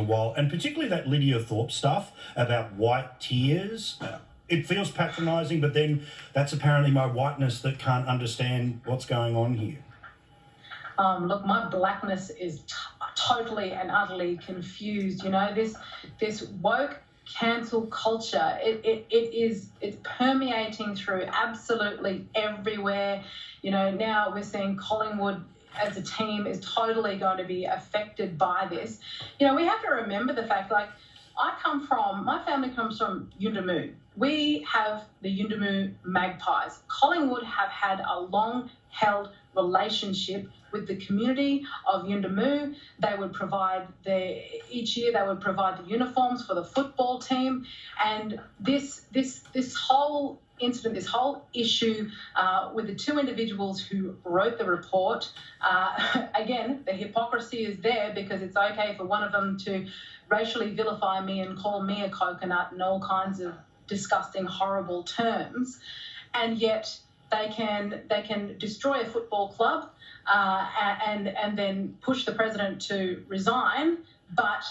while, and particularly that Lydia Thorpe stuff about white tears. It feels patronising, but then that's apparently my whiteness that can't understand what's going on here. Look, my blackness is totally and utterly confused. You know, this woke cancel culture, it's permeating through absolutely everywhere. You know, now we're seeing Collingwood as a team is totally going to be affected by this. You know, we have to remember the fact, like, my family comes from Yuendamu. We have the Yuendamu Magpies. Collingwood have had a long-held relationship with the community of Yuendamu. They would provide each year they would provide the uniforms for the football team, and this whole incident, this whole issue with the two individuals who wrote the report, again, the hypocrisy is there, because it's okay for one of them to racially vilify me and call me a coconut and all kinds of disgusting, horrible terms, and yet they can destroy a football club and then push the president to resign, but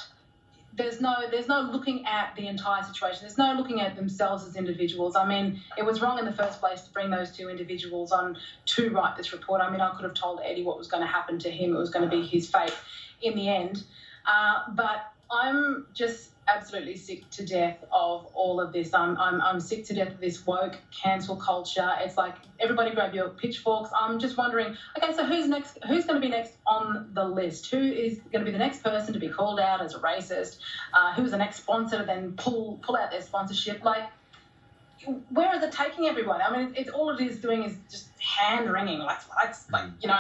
there's no looking at the entire situation. There's no looking at themselves as individuals. I mean, it was wrong in the first place to bring those two individuals on to write this report. I mean, I could have told Eddie what was going to happen to him. It was going to be his fate in the end. But I'm just absolutely sick to death of all of this. I'm sick to death of this woke cancel culture. It's like, everybody grab your pitchforks. I'm just wondering, okay, so who's next? Who's going to be next on the list? Who is going to be the next person to be called out as a racist? Who's the next sponsor to then pull out their sponsorship? Like, where is it taking everyone? I mean, it's all it is doing is just hand wringing. Like you know,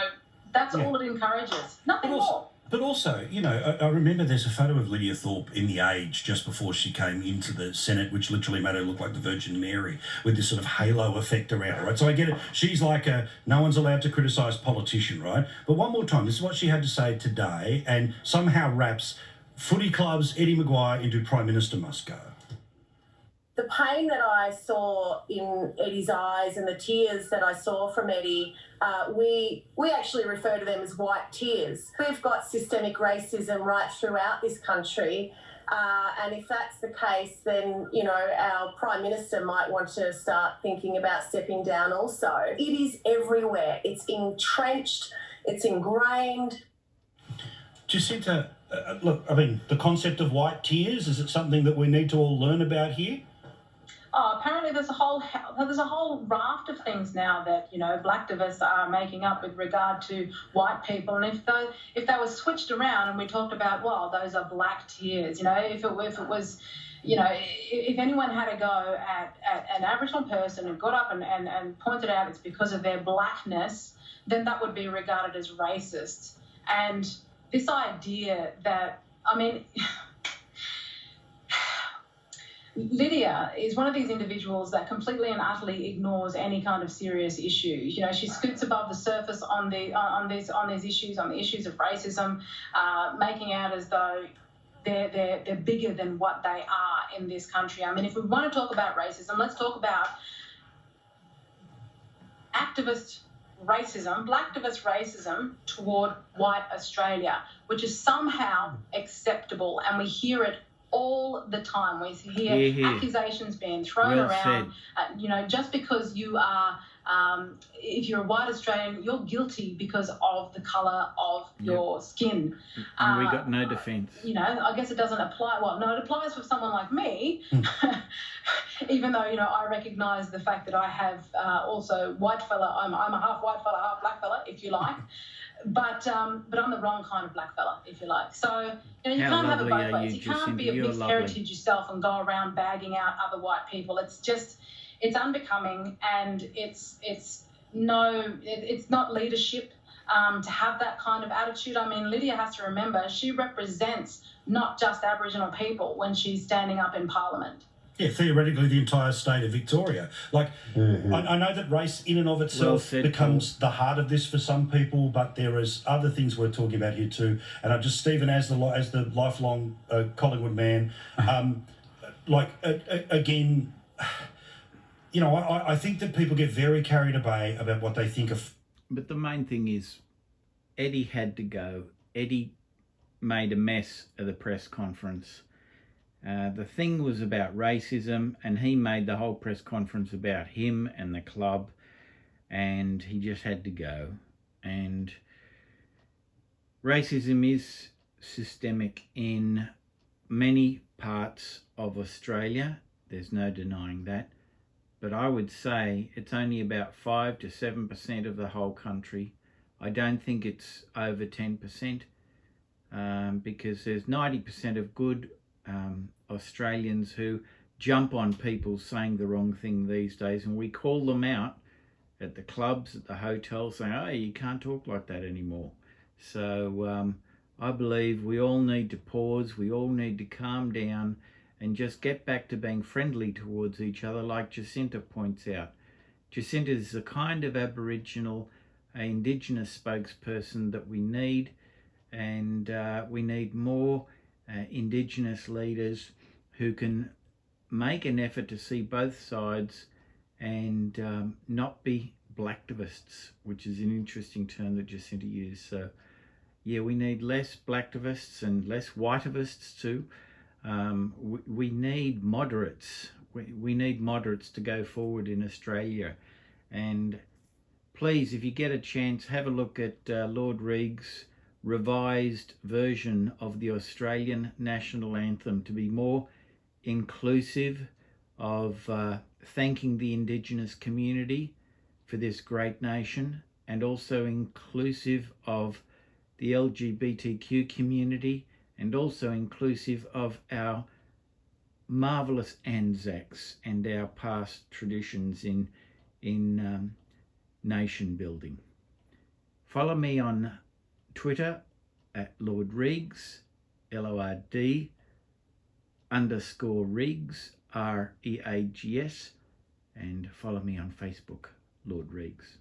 that's all it encourages. Nothing more. But also, you know, I remember there's a photo of Lydia Thorpe in The Age just before she came into the Senate, which literally made her look like the Virgin Mary with this sort of halo effect around her, right? So I get it. She's like no one's allowed to criticise politician, right? But one more time, this is what she had to say today, and somehow wraps footy clubs, Eddie Maguire into Prime Minister must go. The pain that I saw in Eddie's eyes and the tears that I saw from Eddie, we actually refer to them as white tears. We've got systemic racism right throughout this country, and if that's the case, then, you know, our Prime Minister might want to start thinking about stepping down also. It is everywhere. It's entrenched. It's ingrained. Jacinta, look, I mean, the concept of white tears, is it something that we need to all learn about here? Oh, apparently there's a whole raft of things now that, you know, blacktivists are making up with regard to white people. And if they were switched around and we talked about, well, those are black tears, you know, if it was, you know, if anyone had a go at an Aboriginal person who got up and pointed out it's because of their blackness, then that would be regarded as racist. And this idea that, I mean, Lydia is one of these individuals that completely and utterly ignores any kind of serious issue. You know, she scoots above the surface on these issues, on the issues of racism, making out as though they're bigger than what they are in this country. I mean, if we want to talk about racism, let's talk about activist racism, blacktivist racism toward white Australia, which is somehow acceptable, and we hear it all the time. We hear accusations being thrown around. You know, just because you are, if you're a white Australian, you're guilty because of the colour of your skin. And we got no defence. You know, I guess it doesn't apply. Well, no, it applies for someone like me, even though, you know, I recognise the fact that I have also white fella. I'm a half white fella, half black fella, if you like. But I'm the wrong kind of black fella, if you like. So, you know, you can't have it both ways. You can't be of mixed heritage yourself and go around bagging out other white people. It's just, it's unbecoming, and it's not leadership to have that kind of attitude. I mean, Lydia has to remember she represents not just Aboriginal people when she's standing up in Parliament. Yeah, theoretically the entire state of Victoria. Like, I know that race in and of itself becomes the heart of this for some people, but there is other things we're talking about here too. And I just, Stephen, as the lifelong Collingwood man, again, you know, I think that people get very carried away about what they think of. But the main thing is, Eddie had to go. Eddie made a mess of the press conference. The thing was about racism, and he made the whole press conference about him and the club, and he just had to go. And racism is systemic in many parts of Australia. There's no denying that. But I would say it's only about 5 to 7% of the whole country. I don't think it's over 10%, because there's 90% of good Australians who jump on people saying the wrong thing these days, and we call them out at the clubs, at the hotels, saying, oh, you can't talk like that anymore. So I believe we all need to pause, we all need to calm down and just get back to being friendly towards each other, like Jacinta points out. Jacinta is the kind of Aboriginal, Indigenous spokesperson that we need, and we need more Indigenous leaders who can make an effort to see both sides and not be blacktivists, which is an interesting term that Jacinta used. So yeah, we need less blacktivists and less whiteivists too. We need moderates. We need moderates to go forward in Australia. And please, if you get a chance, have a look at Lord Reig's revised version of the Australian national anthem to be more inclusive of thanking the Indigenous community for this great nation, and also inclusive of the LGBTQ community, and also inclusive of our marvellous Anzacs and our past traditions in nation building. Follow me on Twitter at Lord Reags, LORD_Reags, REAGS, and follow me on Facebook, Lord Reags.